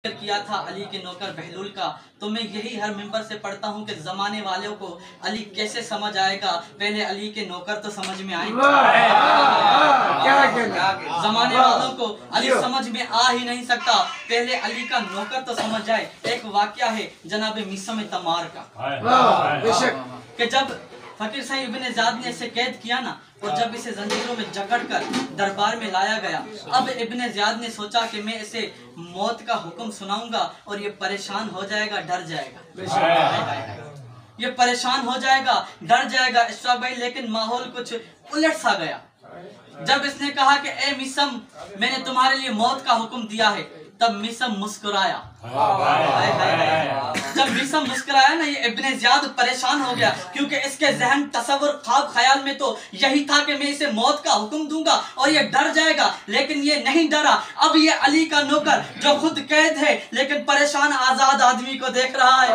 किया था अली के नौकर बहलूल का, तो मैं यही हर मिंबर से पढ़ता हूँ कि जमाने वालों को अली कैसे समझ आएगा। पहले अली के नौकर तो समझ में आए, जमाने वालों को अली समझ में आ ही नहीं सकता, पहले अली का नौकर तो समझ जाए। एक वाकया है जनाब मिसम तमार का, कि जब फकीर साईं इब्ने ज़ियाद ने इसे कैद किया ना, और जब इसे जंजीरों में जकड़कर दरबार में लाया गया, अब इब्ने ज़ियाद ने सोचा कि मैं इसे मौत का हुक्म सुनाऊंगा और ये परेशान हो जाएगा, डर जाएगा, ये परेशान हो जाएगा, डर जाएगा इशराक भाई। लेकिन माहौल कुछ उलट सा गया। जब इसने कहा कि ए मिसम, मैंने तुम्हारे लिए मौत का हुक्म दिया है, तब मिसम मुस्कुराया। जब मिसम मुस्कुराया ना, ये इब्ने ज़ियाद परेशान हो गया, क्योंकि इसके जहन तसव्वुर ख्वाब ख्याल में तो यही था कि मैं इसे मौत का हुक्म दूंगा और ये डर जाएगा। लेकिन ये नहीं डरा। अब ये अली का नौकर जो खुद कैद है लेकिन परेशान आजाद आदमी को देख रहा है।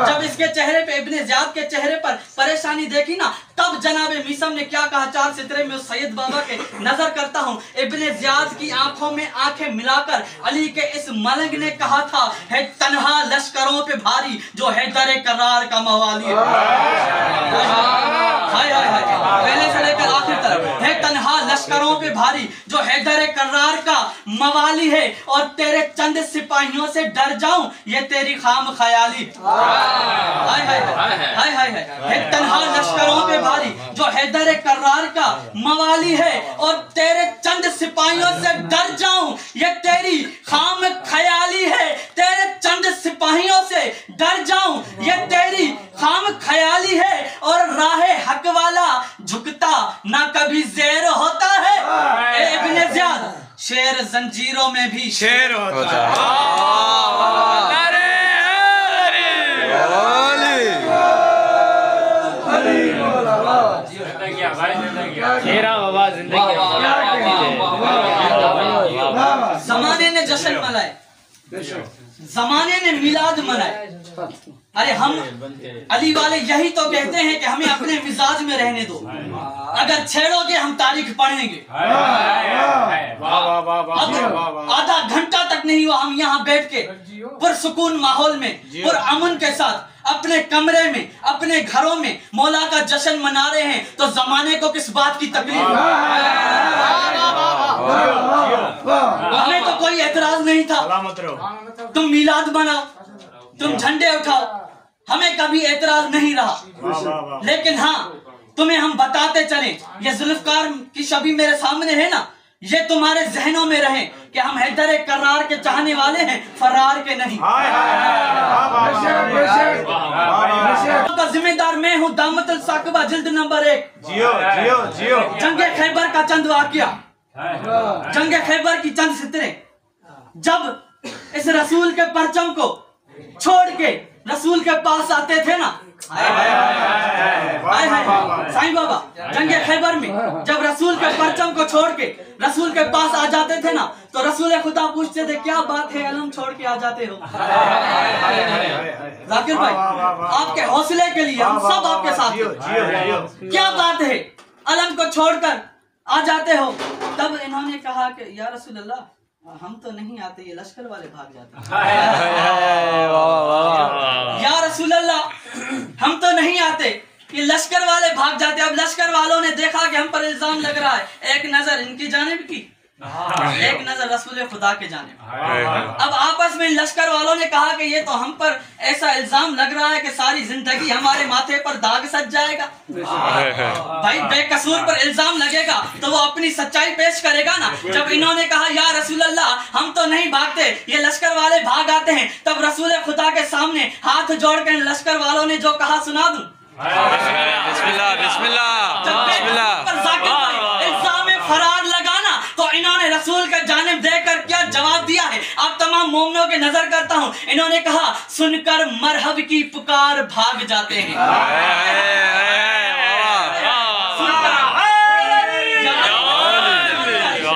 जब इसके चेहरे पे, इब्ने ज़ियाद के चेहरे पर परेशानी देखी ना, तब जनाब मिसम ने क्या कहा। चार सितरे में उस सैयद बाबा के नजर करता हूँ, इब्ने ज़ियाद की आंखों में आंखें मिलाकर अली के इस मलंग ने कहा था, है तन्हा लश्करों पे भारी जो हैदर करार का मवाली है। हाय हाय हाय, पहले से लेकर आखिर तक, है तन्हा लश्करों पे भारी जो हैदर करार का मवाली है, और तेरे चंद सिपाहियों से डर जाऊं ये तेरी खाम ख्याली। हाय हाय हाय हाय, है तन्हा लश्करों पे भारी जो हैदर करार का मवाली है, और तेरे चंद सिपाहियों से डर जाऊं ये तेरी खाम ख्याली है। तेरे चंद सिपाहियों से डर जाऊं ये तेरी खाम ख्याली है, और राहे हक वाला झुकता ना कभी ज़ेर होता है। ए इब्ने ज़ियाद, शेर जंजीरों में भी शेर होता है। जमाने ने जश्न मनाए, जमाने ने मिलाद मनाए। अरे हम अली वाले यही तो कहते हैं कि हमें अपने मिजाज में रहने दो, अगर छेड़ोगे हम तारीख पढ़ेंगे। आधा घंटा तक नहीं हुआ हम यहाँ बैठ के पुरसुकून माहौल में, पुरअमन के साथ अपने कमरे में, अपने घरों में मौला का जश्न मना रहे हैं, तो जमाने को किस बात की तकलीफ? हमें तो कोई एतराज नहीं था, तुम मिलाद मनाओ, तुम झंडे उठाओ, हमें कभी एतराज नहीं रहा। लेकिन हाँ, तुम्हें हम बताते चलें, ये जुल्फकार की छवि मेरे सामने है ना, ये तुम्हारे जहनों में रहे कि हम हैदर करार के चाहने वाले हैं, फरार के नहीं। का जिम्मेदार मैं हूँ, दामतुल साकिबा जिल्द नंबर 1। जंगे खैबर का चंद वाकया, जंगे खैबर की चंद सितरे। जब इस रसूल के परचम को छोड़ के रसूल के पास आते थे ना, साईं बाबा जंगे खैबर में जब रसूल के परचम को छोड़ के रसूल के पास आ जाते थे ना, तो रसूल खुदा पूछते थे, क्या बात है अलम छोड़ के आ जाते हो? जाकिर भाई, आपके हौसले के लिए हम सब आपके साथ हैं। क्या बात है अलम को छोड़कर आ जाते हो? तब इन्होंने कहा कि या रसूल अल्लाह, हम तो नहीं आते, ये लश्कर वाले भाग जाते हैं। या रसूल अल्लाह, हम तो नहीं आते, ये लश्कर वाले भाग जाते। अब लश्कर वालों ने देखा कि हम पर इल्जाम लग रहा है, एक नजर इनकी जानिब की, एक नजर रसूल खुदा के जानिब। अब आपस में लश्कर वालों ने कहा कि ये तो हम पर ऐसा इल्जाम लग रहा है कि सारी जिंदगी हमारे माथे पर दाग सज जाएगा। भाई बेकसूर पर इल्जाम लगेगा तो वो अपनी सच्चाई पेश करेगा ना। जब इन्होंने कहा या रसूल अल्लाह, हम तो नहीं भागते, ये लश्कर वाले भाग आते हैं, तब रसूल खुदा के सामने हाथ जोड़कर लश्कर वालों ने जो कहा सुना दूं। बिस्मिल्लाह बिस्मिल्लाह बिस्मिल्लाह। इल्जाम फरार लगाना, तो इन्होंने रसूल का जानिब देकर क्या जवाब दिया है, आप तमाम मोमिनों के नजर करता हूँ। इन्होंने कहा, सुनकर मरहब की पुकार भाग जाते हैं।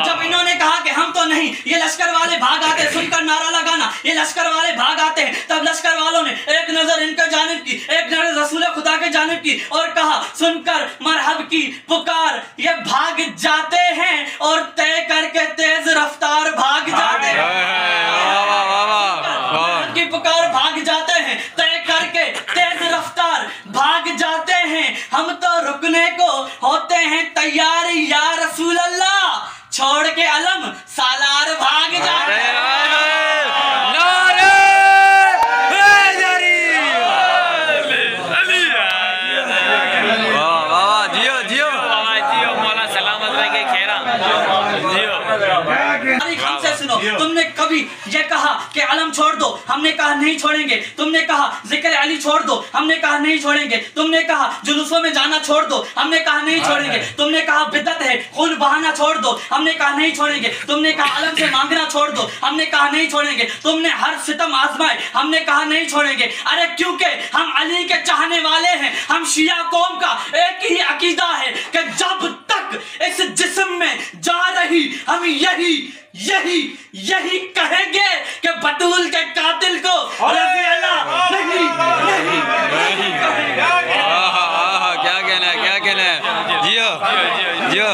जब इन्होंने कहा कि हम तो नहीं, ये लश्कर वाले भाग आते हैं, सुनकर नारा लगाना, ये लश्कर वाले भाग आते हैं, तब लश्कर वालों ने एक नजर इनके जानिब की, एक नजर रसूल खुदा के जानिब की, और कहा सुनकर मरहब की पुकार ये भाग जाते हैं, और तय करके तेज रफ्तार भाग जाते हैं। तैयार या रसूल अल्लाह, छोड़ के अलम सालार भाग जाए। हमसे सुनो, तुमने कभी ये कहा कि अलम छोड़ दो, हमने कहा नहीं छोड़ेंगे। तुमने कहा जिक्र अली छोड़ दो, हमने कहा नहीं छोड़ेंगे। तुमने कहा जुलूसों में जाना छोड़ दो, हमने कहा नहीं छोड़ेंगे। तुमने कहा बिदअत है, खून बहाना छोड़ दो, हमने कहा नहीं छोड़ेंगे। तुमने कहा अलम से मांगना छोड़ दो, हमने कहा नहीं छोड़ेंगे। तुमने हर सितम आजमाए, हमने कहा नहीं छोड़ेंगे। अरे क्योंकि हम अली के चाहने वाले हैं। हम शिया कौम का एक ही अकीदा है कि जब तक इस जिस्म में जा रही हम यही कहेंगे कि बतूल के कातिल को रज़ी अल्लाह नहीं कहेंगे। क्या कहना है, क्या कहना है? जियो जियो।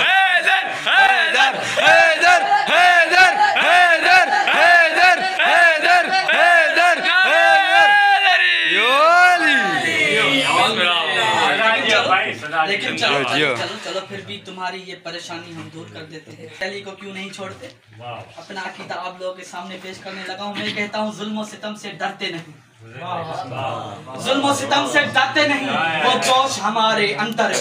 लेकिन चलो फिर भी तुम्हारी ये परेशानी हम दूर कर देते हैं। अली को क्यों नहीं छोड़ते? अपना अकीदा आप लोगों के सामने पेश करने लगा हूँ। मैं कहता हूँ जुल्म और सितम से डरते नहीं, जुल्म और सितम से डरते नहीं, वो जोश हमारे अंदर है।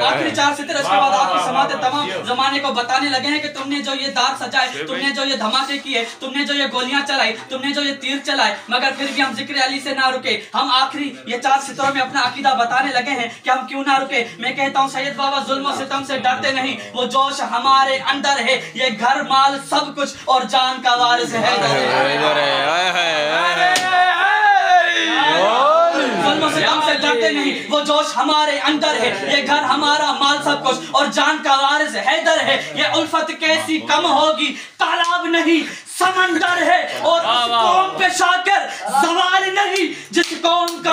आखिरी 4 सितर, उसके बाद आपको समाते तमाम जमाने को बताने लगे हैं कि तुमने जो ये दाग सजाए, तुमने जो ये धमाके किए, तुमने जो ये गोलियां चलाई, तुमने जो ये तीर चलाए, मगर फिर भी हम जिक्र अली से ना रुके। हम आखिरी ये 4 सितरों में अपना अकीदा बताने लगे हैं कि हम क्यों ना रुके। मैं कहता हूँ सैयद बाबा जुल्म और सितम से डरते नहीं, वो जोश हमारे अंदर है। ये घर माल सब कुछ और जान का वारिस है। से डरते नहीं, वो जोश हमारे अंदर है। ये घर हमारा माल सब कुछ और जान का वारिस हैदर है। ये उल्फत कैसी कम होगी, तालाब नहीं समंदर है। और उस कौम पे शाकर जवाल नहीं जिस कौम का